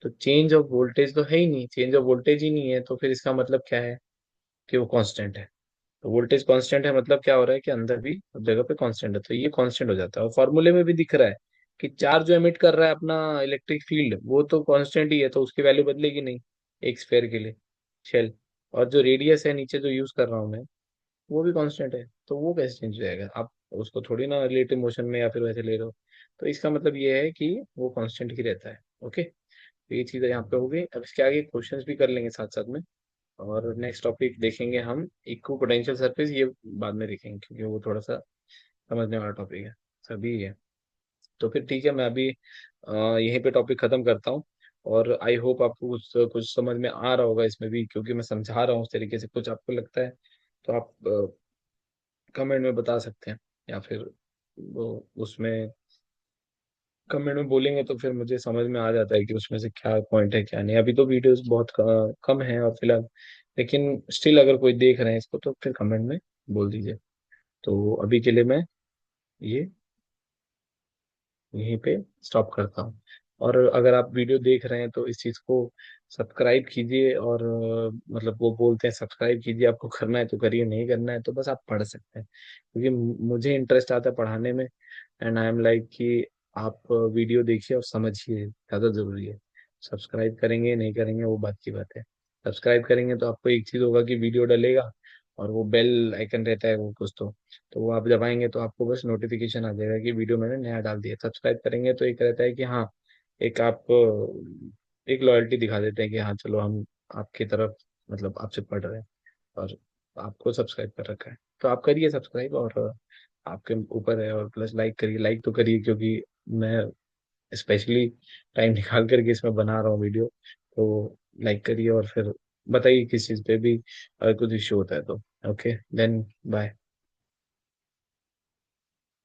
Speaker 1: तो चेंज ऑफ वोल्टेज तो है ही नहीं, चेंज ऑफ वोल्टेज ही नहीं है, तो फिर इसका मतलब क्या है कि वो कांस्टेंट है। तो वोल्टेज कांस्टेंट है मतलब क्या हो रहा है कि अंदर भी उस जगह पे कांस्टेंट है, तो ये कांस्टेंट हो जाता है। और फॉर्मूले में भी दिख रहा है कि चार्ज जो एमिट कर रहा है अपना इलेक्ट्रिक फील्ड, वो तो कांस्टेंट ही है, तो उसकी वैल्यू बदलेगी नहीं एक स्फेयर के लिए, शेल। और जो रेडियस है नीचे जो यूज कर रहा हूँ मैं, वो भी कांस्टेंट है, तो वो कैसे चेंज हो जाएगा? आप उसको थोड़ी ना रिलेटिव मोशन में या फिर वैसे ले रहे हो। तो इसका मतलब ये है कि वो कांस्टेंट ही रहता है। ओके, तो ये चीज़ें यहाँ पे हो गई। अब इसके आगे क्वेश्चंस भी कर लेंगे साथ साथ में। और नेक्स्ट टॉपिक देखेंगे हम इक्वी पोटेंशियल सरफेस, ये बाद में देखेंगे क्योंकि वो थोड़ा सा समझने वाला टॉपिक है, सभी है। तो फिर ठीक है, मैं अभी यहीं पे टॉपिक खत्म करता हूँ। और आई होप आपको कुछ कुछ समझ में आ रहा होगा इसमें भी, क्योंकि मैं समझा रहा हूँ उस तरीके से। कुछ आपको लगता है तो आप कमेंट में बता सकते हैं, या फिर वो उसमें कमेंट में बोलेंगे तो फिर मुझे समझ में आ जाता है कि उसमें से क्या पॉइंट है क्या नहीं। अभी तो वीडियोस बहुत कम है और फिलहाल, लेकिन स्टिल अगर कोई देख रहे हैं इसको तो फिर कमेंट में बोल दीजिए। तो अभी के लिए मैं ये यहीं पे स्टॉप करता हूँ। और अगर आप वीडियो देख रहे हैं तो इस चीज़ को सब्सक्राइब कीजिए। और मतलब वो बोलते हैं सब्सक्राइब कीजिए, आपको करना है तो करिए, नहीं करना है तो बस आप पढ़ सकते हैं, क्योंकि मुझे इंटरेस्ट आता है पढ़ाने में। एंड आई एम लाइक कि आप वीडियो देखिए और समझिए, ज़्यादा ज़रूरी है। सब्सक्राइब करेंगे नहीं करेंगे वो बात की बात है। सब्सक्राइब करेंगे तो आपको एक चीज़ होगा कि वीडियो डलेगा, और वो बेल आइकन रहता है वो कुछ तो वो आप दबाएंगे तो आपको बस नोटिफिकेशन आ जाएगा कि वीडियो मैंने नया डाल दिया। सब्सक्राइब करेंगे तो एक रहता है कि हाँ, एक आप एक लॉयल्टी दिखा देते हैं कि हाँ चलो हम आपकी तरफ, मतलब आपसे पढ़ रहे हैं, और आपको सब्सक्राइब कर रखा है। तो आप करिए सब्सक्राइब, और आपके ऊपर है। और प्लस लाइक करिए, लाइक तो करिए, क्योंकि मैं स्पेशली टाइम निकाल करके इसमें बना रहा हूँ वीडियो। तो लाइक करिए और फिर बताइए किस चीज़ पे भी अगर कुछ इश्यू होता है तो। Okay then, bye.